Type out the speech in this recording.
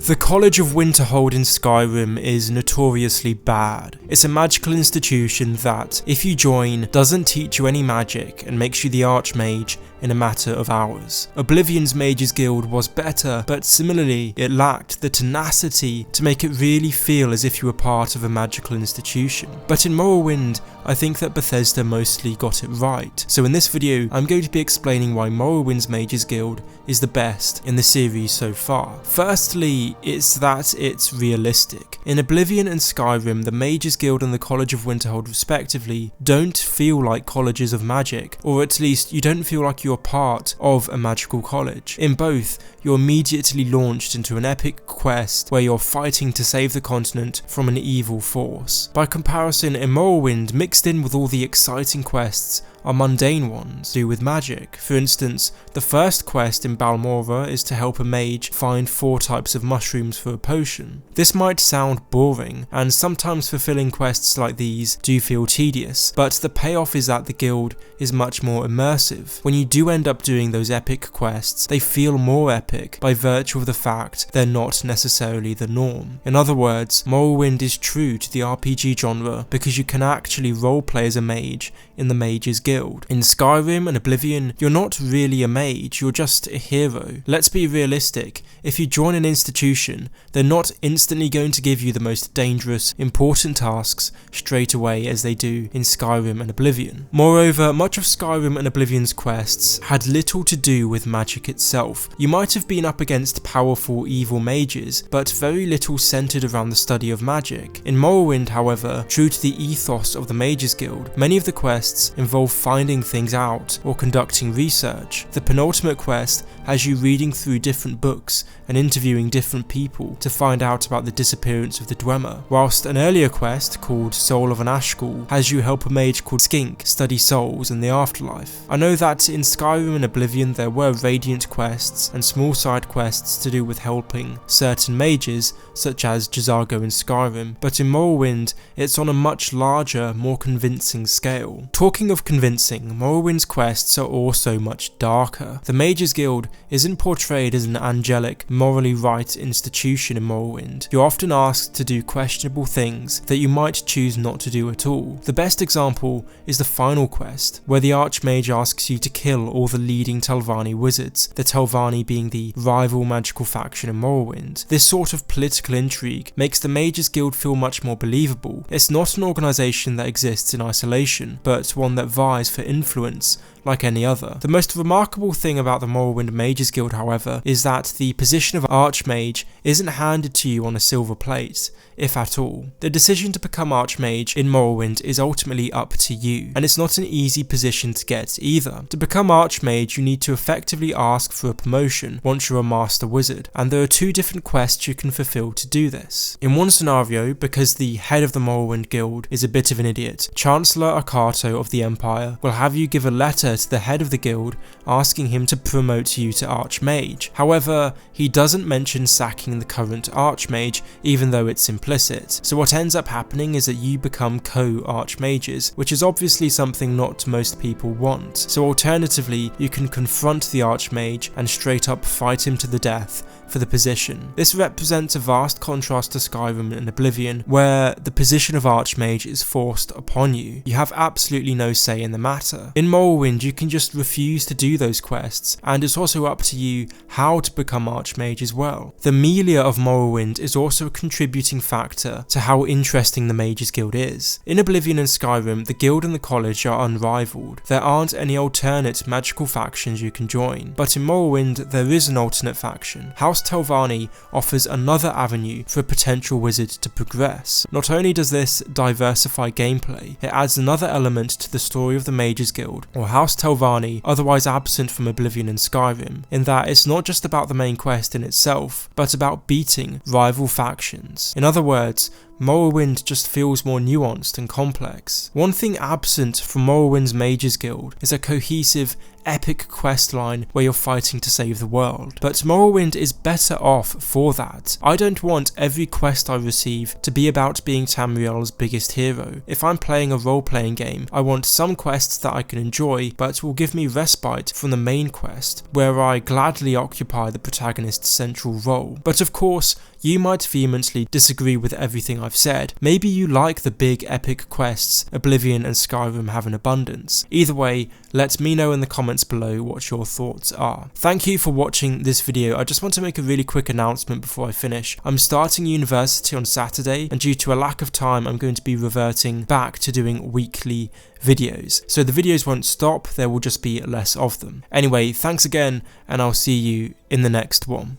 The College of Winterhold in Skyrim is notoriously bad. It's a magical institution that, if you join, doesn't teach you any magic and makes you the Archmage in a matter of hours. Oblivion's Mages Guild was better, but similarly, it lacked the tenacity to make it really feel as if you were part of a magical institution. But in Morrowind, I think that Bethesda mostly got it right. So in this video, I'm going to be explaining why Morrowind's Mages Guild is the best in the series so far. Firstly, it's that it's realistic. In Oblivion and Skyrim, the Mages Guild and the College of Winterhold respectively don't feel like colleges of magic, or at least you don't feel like you're part of a magical college. In both, you're immediately launched into an epic quest where you're fighting to save the continent from an evil force. By comparison, in Morrowind, mixed in with all the exciting quests are mundane ones to do with magic. For instance, the first quest in Balmorra is to help a mage find 4 types of mushrooms for a potion. This might sound boring, and sometimes fulfilling quests like these do feel tedious, but the payoff is that the guild is much more immersive. When you do end up doing those epic quests, they feel more epic by virtue of the fact they're not necessarily the norm. In other words, Morrowind is true to the RPG genre because you can actually roleplay as a mage in the Mages Guild. In Skyrim and Oblivion, you're not really a mage, you're just a hero. Let's be realistic, if you join an institution, they're not instantly going to give you the most dangerous, important tasks straight away as they do in Skyrim and Oblivion. Moreover, much of Skyrim and Oblivion's quests had little to do with magic itself. You might have been up against powerful evil mages, but very little centered around the study of magic. In Morrowind, however, true to the ethos of the Mages Guild, many of the quests involve finding things out or conducting research. The penultimate quest has you reading through different books and interviewing different people to find out about the disappearance of the Dwemer, whilst an earlier quest called Soul of an Ashkul has you help a mage called Skink study souls and the afterlife. I know that in Skyrim and Oblivion there were Radiant quests and small side quests to do with helping certain mages such as J'zargo in Skyrim, but in Morrowind it's on a much larger, more convincing scale. Talking of convincing, Morrowind's quests are also much darker. The Mages Guild isn't portrayed as an angelic, morally right institution in Morrowind. You're often asked to do questionable things that you might choose not to do at all. The best example is the final quest, where the Archmage asks you to kill all the leading Telvanni wizards, the Telvanni being the rival magical faction in Morrowind. This sort of political intrigue makes the Mages Guild feel much more believable. It's not an organisation that exists in isolation, but one that vies for influence like any other. The most remarkable thing about the Morrowind Mages Guild, however, is that the position of Archmage isn't handed to you on a silver plate, if at all. The decision to become Archmage in Morrowind is ultimately up to you, and it's not an easy position to get either. To become Archmage, you need to effectively ask for a promotion once you're a Master Wizard, and there are 2 different quests you can fulfill to do this. In one scenario, because the head of the Morrowind Guild is a bit of an idiot, Chancellor Akato of the Empire will have you give a letter to the head of the guild asking him to promote you to Archmage. However, he doesn't mention sacking the current Archmage, even though it's implicit. So what ends up happening is that you become co-Archmages, which is obviously something not most people want. So alternatively, you can confront the Archmage and straight up fight him to the death for the position. This represents a vast contrast to Skyrim and Oblivion, where the position of Archmage is forced upon you. You have absolutely no say in the matter. In Morrowind, you can just refuse to do those quests, and it's also up to you how to become Archmage as well. The milieu of Morrowind is also a contributing factor to how interesting the Mages Guild is. In Oblivion and Skyrim, the guild and the college are unrivaled. There aren't any alternate magical factions you can join, but in Morrowind there is an alternate faction. House Telvanni offers another avenue for a potential wizard to progress. Not only does this diversify gameplay, it adds another element to the story of the Mages Guild, or House Telvanni, otherwise absent from Oblivion and Skyrim, in that it's not just about the main quest in itself, but about beating rival factions. In other words, Morrowind just feels more nuanced and complex. One thing absent from Morrowind's Mages Guild is a cohesive, epic questline where you're fighting to save the world. But Morrowind is better off for that. I don't want every quest I receive to be about being Tamriel's biggest hero. If I'm playing a role-playing game, I want some quests that I can enjoy but will give me respite from the main quest, where I gladly occupy the protagonist's central role. But of course, you might vehemently disagree with everything I've said. Maybe you like the big epic quests Oblivion and Skyrim have in abundance. Either way, let me know in the comments below what your thoughts are. Thank you for watching this video. I just want to make a really quick announcement before I finish. I'm starting university on Saturday, and due to a lack of time, I'm going to be reverting back to doing weekly videos. So the videos won't stop, there will just be less of them. Anyway, thanks again, and I'll see you in the next one.